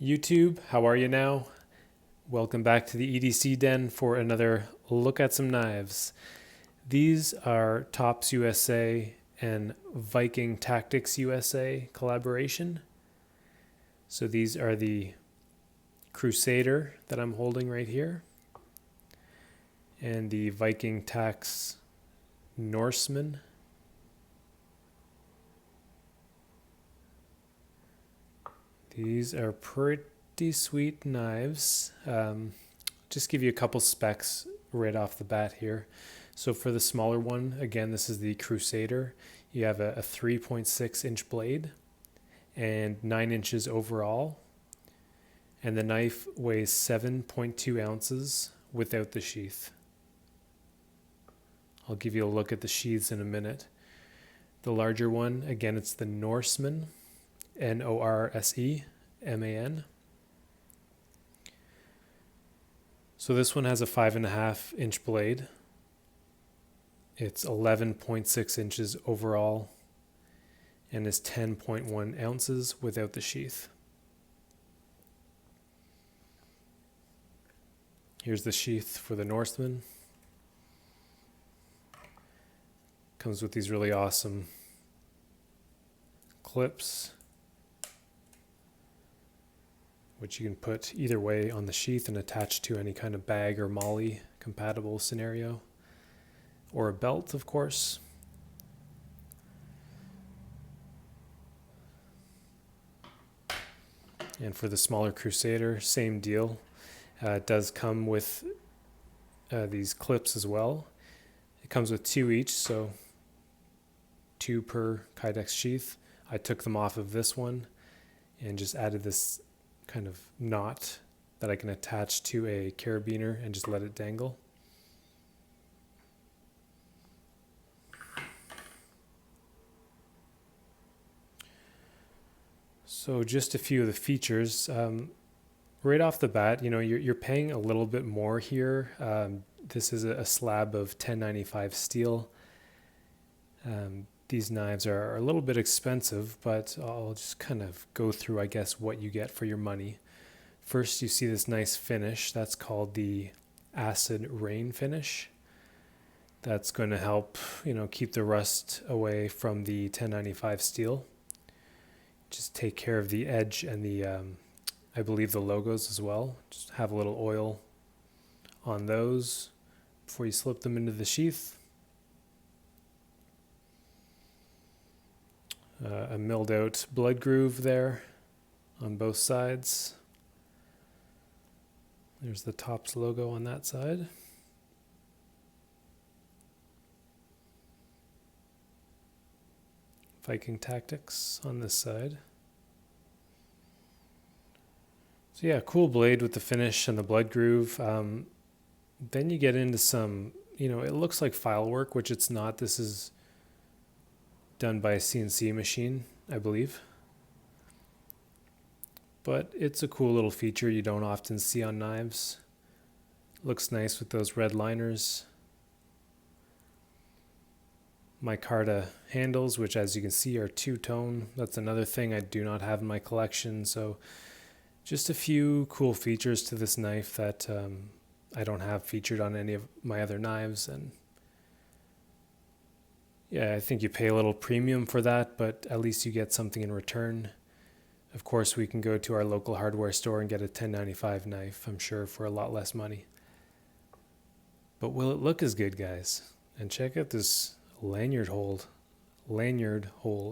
YouTube, how are you now? Welcome back to the EDC Den for another look at some knives. These are Tops USA and Viking Tactics USA collaboration. So these are the Crusader that I'm holding right here, and the Viking Tax Norseman. These are pretty sweet knives. Just give you a couple specs right off the bat here. So for the smaller one, again, this is the Crusader. You have a 3.6 inch blade and 9 inches overall. And the knife weighs 7.2 ounces without the sheath. I'll give you a look at the sheaths in a minute. The larger one, again, it's the Norseman. Norseman. So this one has a 5.5 inch blade. It's 11.6 inches overall and is 10.1 ounces without the sheath. Here's the sheath for the Norseman. Comes with these really awesome clips, which you can put either way on the sheath and attach to any kind of bag or molly compatible scenario, or a belt, of course. And for the smaller Crusader, same deal. It does come with these clips as well. It comes with 2 each, so 2 per Kydex sheath. I took them off of this one and just added this kind of knot that I can attach to a carabiner and just let it dangle. So just a few of the features. Right off the bat, you're paying a little bit more here. This is a slab of 1095 steel. These knives are a little bit expensive, but I'll just kind of go through, I guess, what you get for your money. First, you see this nice finish. That's called the acid rain finish. That's going to help, keep the rust away from the 1095 steel. Just take care of the edge and the, I believe, the logos as well. Just have a little oil on those before you slip them into the sheath. A milled out blood groove there on both sides. There's the Tops logo on that side. Viking Tactics on this side. So yeah, cool blade with the finish and the blood groove. Then you get into some, it looks like file work, which it's not. This is done by a CNC machine, I believe. But it's a cool little feature you don't often see on knives. Looks nice with those red liners. Micarta handles, which as you can see are two-tone. That's another thing I do not have in my collection. So just a few cool features to this knife that I don't have featured on any of my other knives. And yeah, I think you pay a little premium for that, but at least you get something in return. Of course, we can go to our local hardware store and get a 1095 knife, I'm sure, for a lot less money. But will it look as good, guys? And check out this lanyard hole,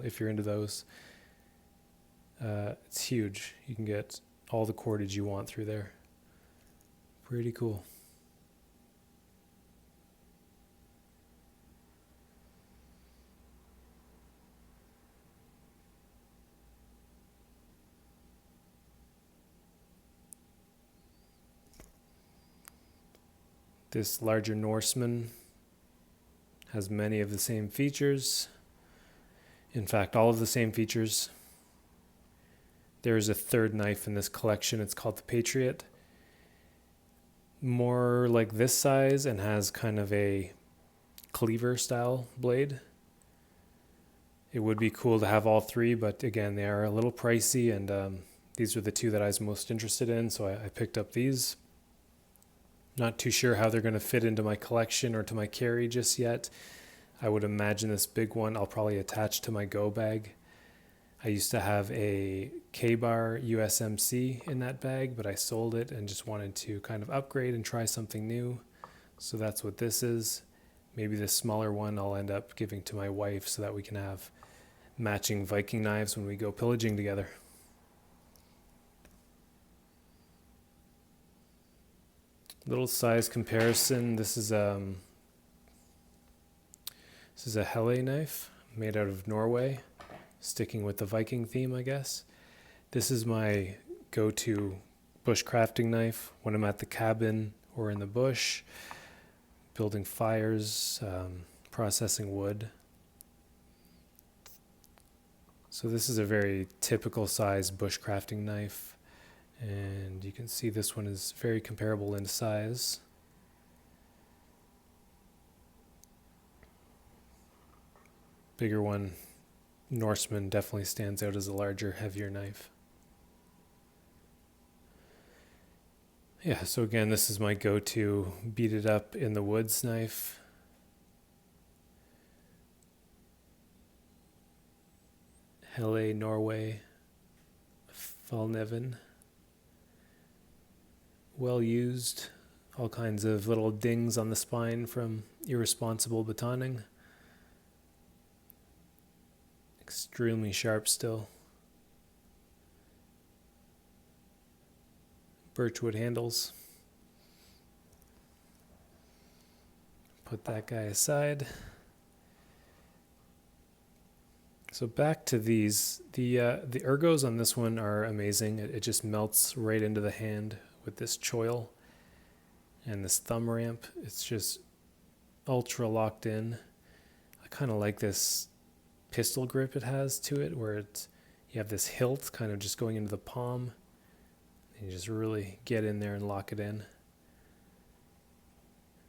if you're into those. It's huge. You can get all the cordage you want through there. Pretty cool. This larger Norseman has many of the same features. In fact, all of the same features. There is a third knife in this collection. It's called the Patriot. More like this size and has kind of a cleaver style blade. It would be cool to have all three, but again, they are a little pricey, and these were the two that I was most interested in, so I picked up these. Not too sure how they're going to fit into my collection or to my carry just yet. I would imagine this big one I'll probably attach to my go bag. I used to have a K-Bar USMC in that bag, but I sold it and just wanted to kind of upgrade and try something new. So that's what this is. Maybe this smaller one I'll end up giving to my wife so that we can have matching Viking knives when we go pillaging together. Little size comparison. This is a Helle knife made out of Norway, sticking with the Viking theme, I guess. This is my go-to bushcrafting knife when I'm at the cabin or in the bush, building fires, processing wood. So this is a very typical size bushcrafting knife. And you can see this one is very comparable in size. Bigger one, Norseman, definitely stands out as a larger, heavier knife. Yeah, so again, this is my go-to beat it up in the woods knife. Helle, Norway, Falneven. Well used, all kinds of little dings on the spine from irresponsible batoning. Extremely sharp still. Birchwood handles. Put that guy aside. So back to these. The ergos on this one are amazing. It just melts right into the hand with this choil and this thumb ramp. It's just ultra locked in. I kind of like this pistol grip it has to it, where you have this hilt kind of just going into the palm, and you just really get in there and lock it in.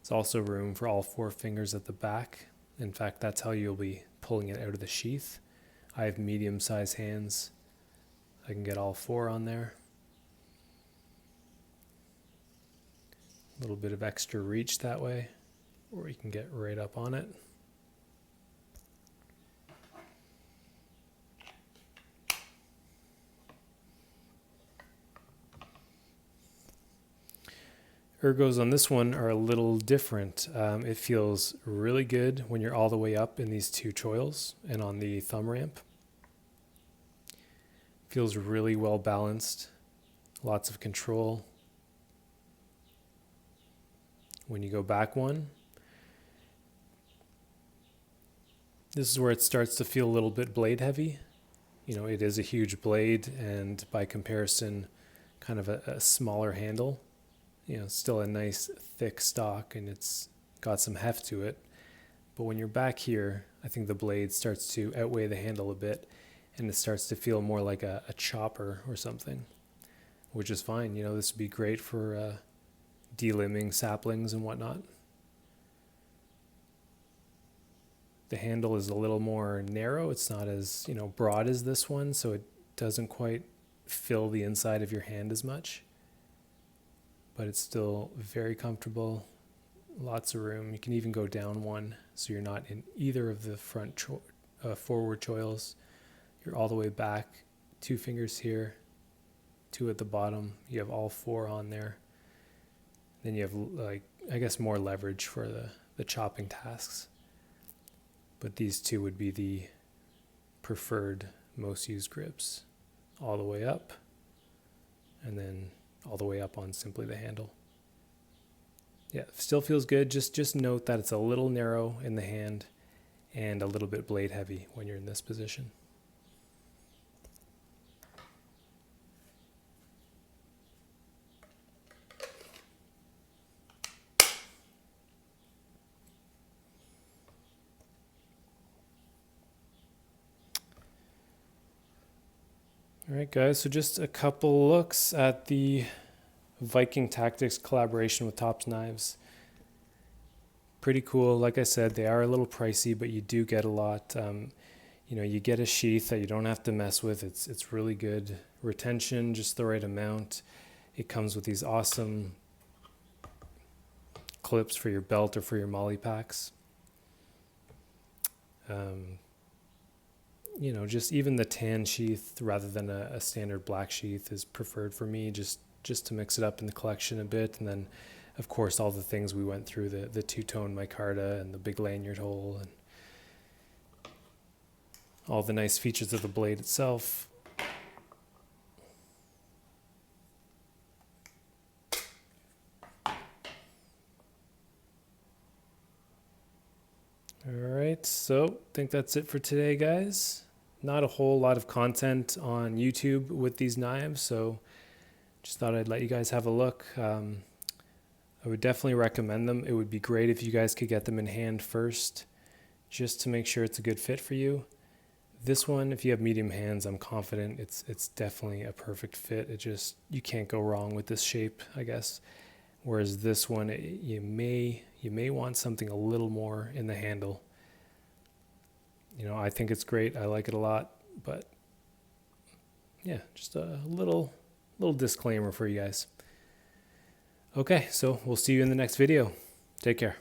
It's also room for all 4 fingers at the back. In fact, that's how you'll be pulling it out of the sheath. I have medium-sized hands. I can get all 4 on there. A little bit of extra reach that way, or you can get right up on it. Ergos on this one are a little different. It feels really good when you're all the way up in these 2 choils and on the thumb ramp. Feels really well balanced, lots of control. When you go back one, this is where it starts to feel a little bit blade heavy. You know, it is a huge blade, and by comparison, kind of a smaller handle. You know, still a nice thick stock, and it's got some heft to it. But when you're back here, I think the blade starts to outweigh the handle a bit, and it starts to feel more like a chopper or something, which is fine. You know, this would be great for delimbing saplings and whatnot. The handle is a little more narrow. It's not as, broad as this one, so it doesn't quite fill the inside of your hand as much. But it's still very comfortable. Lots of room. You can even go down one, so you're not in either of the front forward choils. You're all the way back. 2 fingers here, 2 at the bottom. You have all 4 on there. Then you have, more leverage for the chopping tasks. But these 2 would be the preferred, most used grips. All the way up, and then all the way up on simply the handle. Yeah, still feels good. Just note that it's a little narrow in the hand and a little bit blade heavy when you're in this position. All right, guys, so just a couple looks at the Viking Tactics collaboration with Tops Knives. Pretty cool. Like I said, they are a little pricey, but you do get a lot. You get a sheath that you don't have to mess with. It's really good retention, just the right amount. It comes with these awesome clips for your belt or for your molly packs. You know, just even the tan sheath rather than a standard black sheath is preferred for me, just to mix it up in the collection a bit. And then, of course, all the things we went through, the two-tone micarta and the big lanyard hole and all the nice features of the blade itself. All right, so I think that's it for today, guys. Not a whole lot of content on YouTube with these knives, so just thought I'd let you guys have a look. I would definitely recommend them. It would be great if you guys could get them in hand first, just to make sure it's a good fit for you. This one, if you have medium hands, I'm confident it's definitely a perfect fit. You can't go wrong with this shape, I guess. Whereas this one, you may want something a little more in the handle. You know, I think it's great. I like it a lot, but yeah, just a little disclaimer for you guys. Okay, so we'll see you in the next video. Take care.